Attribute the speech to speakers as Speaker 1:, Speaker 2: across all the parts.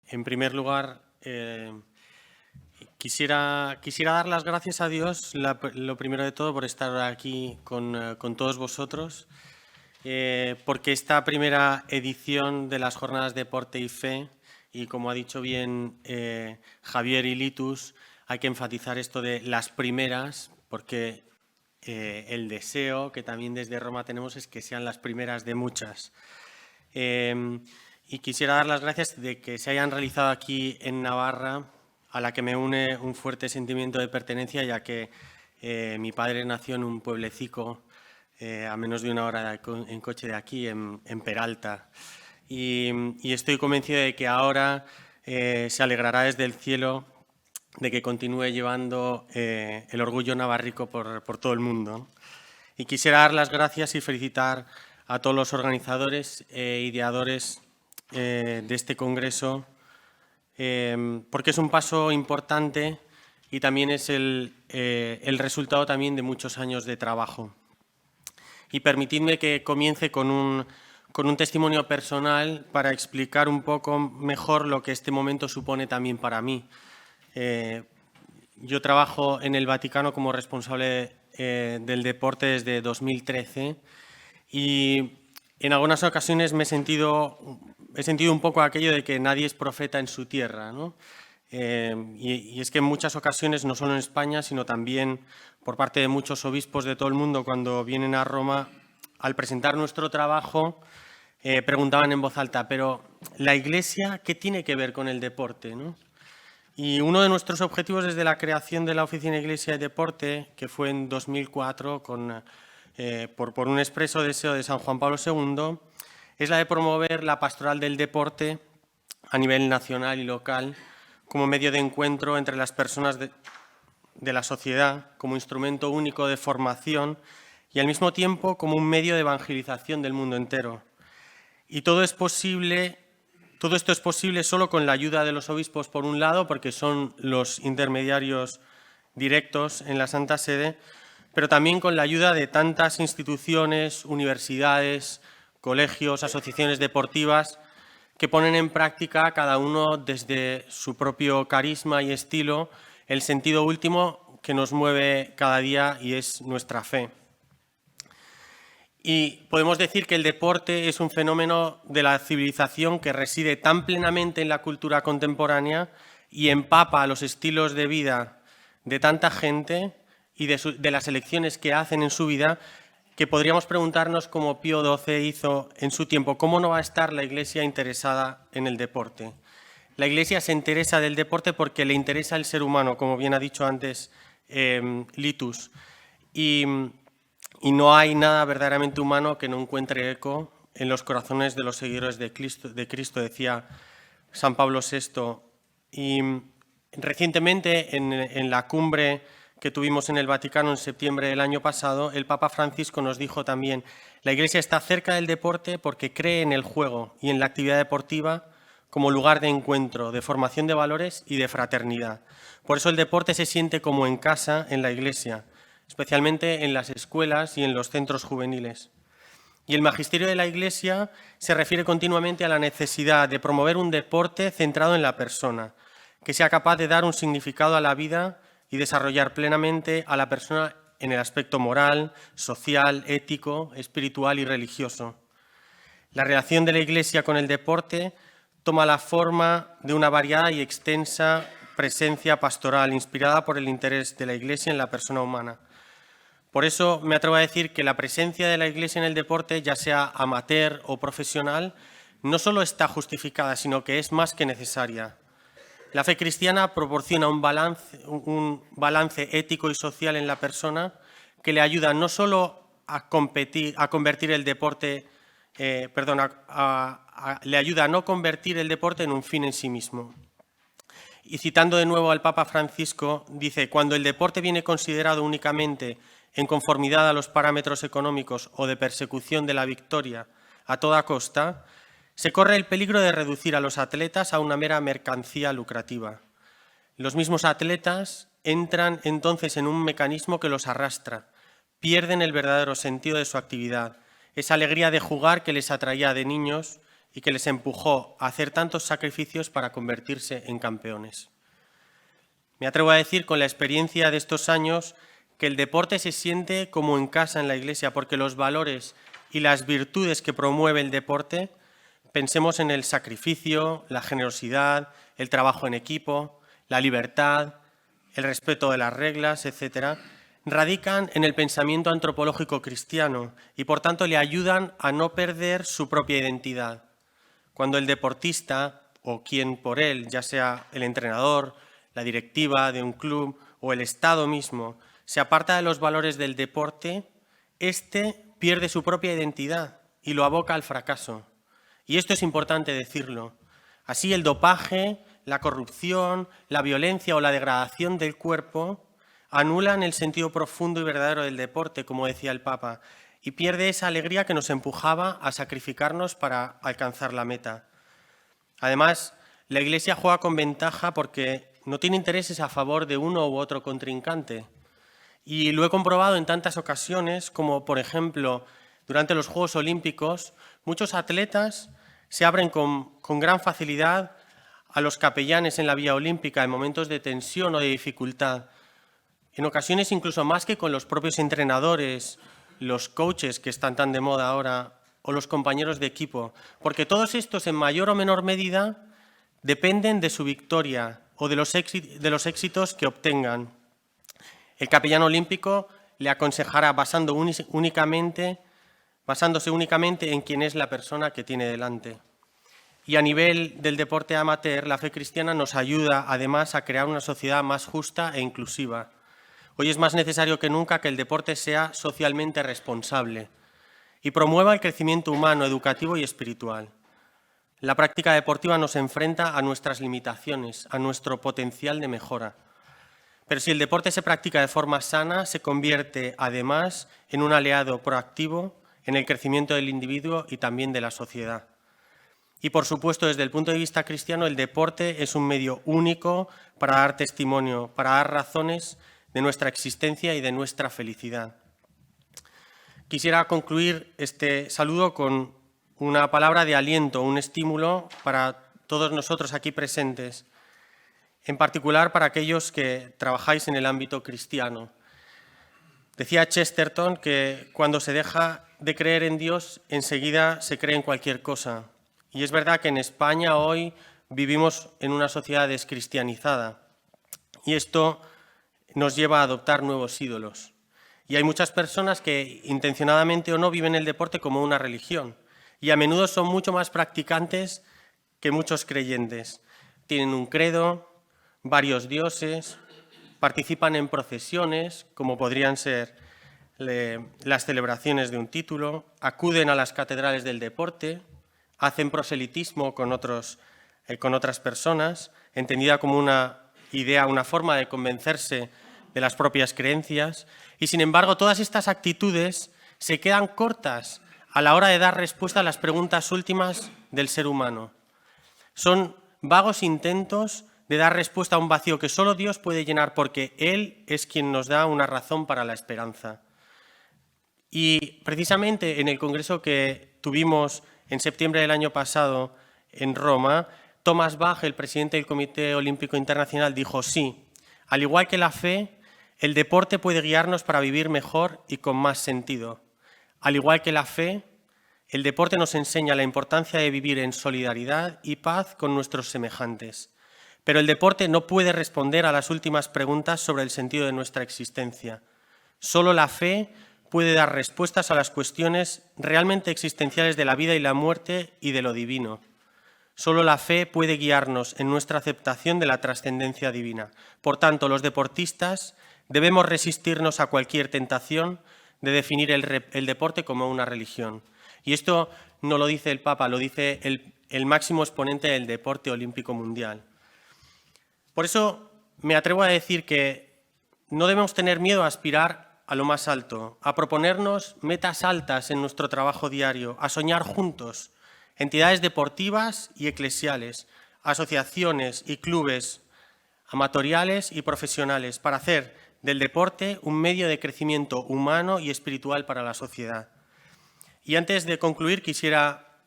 Speaker 1: En primer lugar, quisiera dar las gracias a Dios, lo primero de todo, por estar aquí con todos vosotros, porque esta primera edición de las Jornadas de Deporte y Fe, y como ha dicho bien Javier y Litus, hay que enfatizar esto de las primeras, porque el deseo que también desde Roma tenemos es que sean las primeras de muchas. Y quisiera dar las gracias de que se hayan realizado aquí en Navarra, a la que me une un fuerte sentimiento de pertenencia, ya que mi padre nació en un pueblecico a menos de una hora en coche de aquí, en Peralta. Y estoy convencido de que ahora se alegrará desde el cielo de que continúe llevando el orgullo navarrico por todo el mundo. Y quisiera dar las gracias y felicitar a todos los organizadores e ideadores de este congreso, porque es un paso importante y también es el resultado también de muchos años de trabajo. Y permitidme que comience con un testimonio personal para explicar un poco mejor lo que este momento supone también para mí. Yo trabajo en el Vaticano como responsable del deporte desde 2013 y en algunas ocasiones he sentido un poco aquello de que nadie es profeta en su tierra, ¿no? Y es que en muchas ocasiones, no solo en España, sino también por parte de muchos obispos de todo el mundo, cuando vienen a Roma, al presentar nuestro trabajo, preguntaban en voz alta, pero ¿la Iglesia qué tiene que ver con el deporte, ¿no? Y uno de nuestros objetivos desde la creación de la Oficina Iglesia y Deporte, que fue en 2004, por un expreso deseo de San Juan Pablo II, es la de promover la pastoral del deporte a nivel nacional y local como medio de encuentro entre las personas de la sociedad, como instrumento único de formación y al mismo tiempo como un medio de evangelización del mundo entero. Y todo esto es posible solo con la ayuda de los obispos, por un lado, porque son los intermediarios directos en la Santa Sede, pero también con la ayuda de tantas instituciones, universidades, colegios, asociaciones deportivas, que ponen en práctica, cada uno desde su propio carisma y estilo, el sentido último que nos mueve cada día y es nuestra fe. Y podemos decir que el deporte es un fenómeno de la civilización que reside tan plenamente en la cultura contemporánea y empapa los estilos de vida de tanta gente y de las elecciones que hacen en su vida, que podríamos preguntarnos, como Pío XII hizo en su tiempo, ¿cómo no va a estar la Iglesia interesada en el deporte? La Iglesia se interesa del deporte porque le interesa el ser humano, como bien ha dicho antes Litus. Y no hay nada verdaderamente humano que no encuentre eco en los corazones de los seguidores de Cristo, decía San Pablo VI. Y recientemente, en la cumbre que tuvimos en el Vaticano en septiembre del año pasado, el Papa Francisco nos dijo también: la Iglesia está cerca del deporte porque cree en el juego y en la actividad deportiva como lugar de encuentro, de formación de valores y de fraternidad. Por eso el deporte se siente como en casa en la Iglesia, especialmente en las escuelas y en los centros juveniles. Y el magisterio de la Iglesia se refiere continuamente a la necesidad de promover un deporte centrado en la persona, que sea capaz de dar un significado a la vida y desarrollar plenamente a la persona en el aspecto moral, social, ético, espiritual y religioso. La relación de la Iglesia con el deporte toma la forma de una variada y extensa presencia pastoral inspirada por el interés de la Iglesia en la persona humana. Por eso me atrevo a decir que la presencia de la Iglesia en el deporte, ya sea amateur o profesional, no solo está justificada, sino que es más que necesaria. La fe cristiana proporciona un balance ético y social en la persona que le ayuda no solo a convertir el deporte, le ayuda a no convertir el deporte en un fin en sí mismo. Y citando de nuevo al Papa Francisco, dice: cuando el deporte viene considerado únicamente en conformidad a los parámetros económicos o de persecución de la victoria a toda costa, se corre el peligro de reducir a los atletas a una mera mercancía lucrativa. Los mismos atletas entran entonces en un mecanismo que los arrastra, pierden el verdadero sentido de su actividad, esa alegría de jugar que les atraía de niños y que les empujó a hacer tantos sacrificios para convertirse en campeones. Me atrevo a decir con la experiencia de estos años que el deporte se siente como en casa en la Iglesia, porque los valores y las virtudes que promueve el deporte, pensemos en el sacrificio, la generosidad, el trabajo en equipo, la libertad, el respeto de las reglas, etc., radican en el pensamiento antropológico cristiano y, por tanto, le ayudan a no perder su propia identidad. Cuando el deportista, o quien por él, ya sea el entrenador, la directiva de un club o el Estado mismo, se aparta de los valores del deporte, éste pierde su propia identidad y lo aboca al fracaso. Y esto es importante decirlo. Así el dopaje, la corrupción, la violencia o la degradación del cuerpo anulan el sentido profundo y verdadero del deporte, como decía el Papa, y pierde esa alegría que nos empujaba a sacrificarnos para alcanzar la meta. Además, la Iglesia juega con ventaja porque no tiene intereses a favor de uno u otro contrincante. Y lo he comprobado en tantas ocasiones como, por ejemplo, durante los Juegos Olímpicos, muchos atletas se abren con gran facilidad a los capellanes en la vía olímpica en momentos de tensión o de dificultad. En ocasiones incluso más que con los propios entrenadores, los coaches que están tan de moda ahora o los compañeros de equipo, porque todos estos en mayor o menor medida dependen de su victoria o de los éxitos que obtengan. El capellán olímpico le aconsejará basándose únicamente en quién es la persona que tiene delante. Y a nivel del deporte amateur, la fe cristiana nos ayuda además a crear una sociedad más justa e inclusiva. Hoy es más necesario que nunca que el deporte sea socialmente responsable y promueva el crecimiento humano, educativo y espiritual. La práctica deportiva nos enfrenta a nuestras limitaciones, a nuestro potencial de mejora. Pero si el deporte se practica de forma sana, se convierte además en un aliado proactivo en el crecimiento del individuo y también de la sociedad. Y por supuesto, desde el punto de vista cristiano, el deporte es un medio único para dar testimonio, para dar razones de nuestra existencia y de nuestra felicidad. Quisiera concluir este saludo con una palabra de aliento, un estímulo para todos nosotros aquí presentes, en particular para aquellos que trabajáis en el ámbito cristiano. Decía Chesterton que cuando se deja de creer en Dios, enseguida se cree en cualquier cosa. Y es verdad que en España hoy vivimos en una sociedad descristianizada y esto nos lleva a adoptar nuevos ídolos. Y hay muchas personas que, intencionadamente o no, viven el deporte como una religión y a menudo son mucho más practicantes que muchos creyentes. Tienen un credo, varios dioses, participan en procesiones, como podrían ser las celebraciones de un título, acuden a las catedrales del deporte, hacen proselitismo con otras personas, entendida como una idea, una forma de convencerse de las propias creencias, y sin embargo todas estas actitudes se quedan cortas a la hora de dar respuesta a las preguntas últimas del ser humano. Son vagos intentos de dar respuesta a un vacío que solo Dios puede llenar porque Él es quien nos da una razón para la esperanza. Y precisamente en el congreso que tuvimos en septiembre del año pasado en Roma, Thomas Bach, el presidente del Comité Olímpico Internacional, dijo: sí, al igual que la fe, el deporte puede guiarnos para vivir mejor y con más sentido. Al igual que la fe, el deporte nos enseña la importancia de vivir en solidaridad y paz con nuestros semejantes. Pero el deporte no puede responder a las últimas preguntas sobre el sentido de nuestra existencia. Solo la fe puede dar respuestas a las cuestiones realmente existenciales de la vida y la muerte y de lo divino. Solo la fe puede guiarnos en nuestra aceptación de la trascendencia divina. Por tanto, los deportistas debemos resistirnos a cualquier tentación de definir el deporte como una religión. Y esto no lo dice el Papa, lo dice el máximo exponente del deporte olímpico mundial. Por eso me atrevo a decir que no debemos tener miedo a aspirar a lo más alto, a proponernos metas altas en nuestro trabajo diario, a soñar juntos, entidades deportivas y eclesiales, asociaciones y clubes amatoriales y profesionales, para hacer del deporte un medio de crecimiento humano y espiritual para la sociedad. Y antes de concluir, quisiera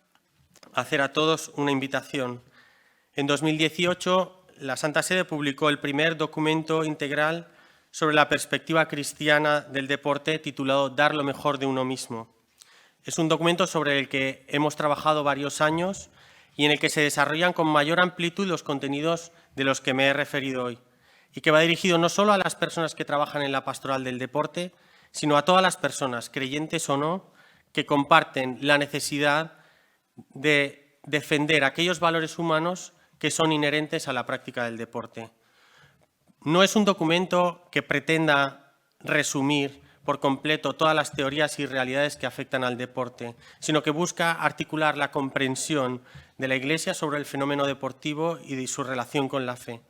Speaker 1: hacer a todos una invitación. En 2018, la Santa Sede publicó el primer documento integral sobre la perspectiva cristiana del deporte, titulado Dar lo mejor de uno mismo. Es un documento sobre el que hemos trabajado varios años y en el que se desarrollan con mayor amplitud los contenidos de los que me he referido hoy, y que va dirigido no solo a las personas que trabajan en la pastoral del deporte, sino a todas las personas, creyentes o no, que comparten la necesidad de defender aquellos valores humanos que son inherentes a la práctica del deporte. No es un documento que pretenda resumir por completo todas las teorías y realidades que afectan al deporte, sino que busca articular la comprensión de la Iglesia sobre el fenómeno deportivo y de su relación con la fe.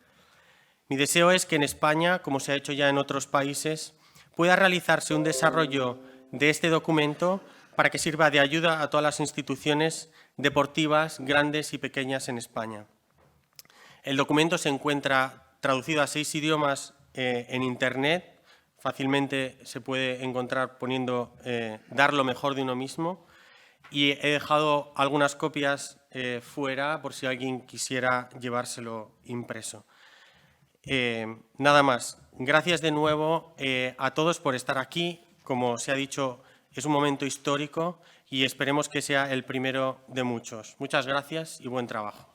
Speaker 1: Mi deseo es que en España, como se ha hecho ya en otros países, pueda realizarse un desarrollo de este documento para que sirva de ayuda a todas las instituciones deportivas, grandes y pequeñas en España. El documento se encuentra traducido a 6 idiomas en Internet. Fácilmente se puede encontrar poniendo dar lo mejor de uno mismo, y he dejado algunas copias fuera por si alguien quisiera llevárselo impreso. Nada más. Gracias de nuevo a todos por estar aquí. Como se ha dicho, es un momento histórico y esperemos que sea el primero de muchos. Muchas gracias y buen trabajo.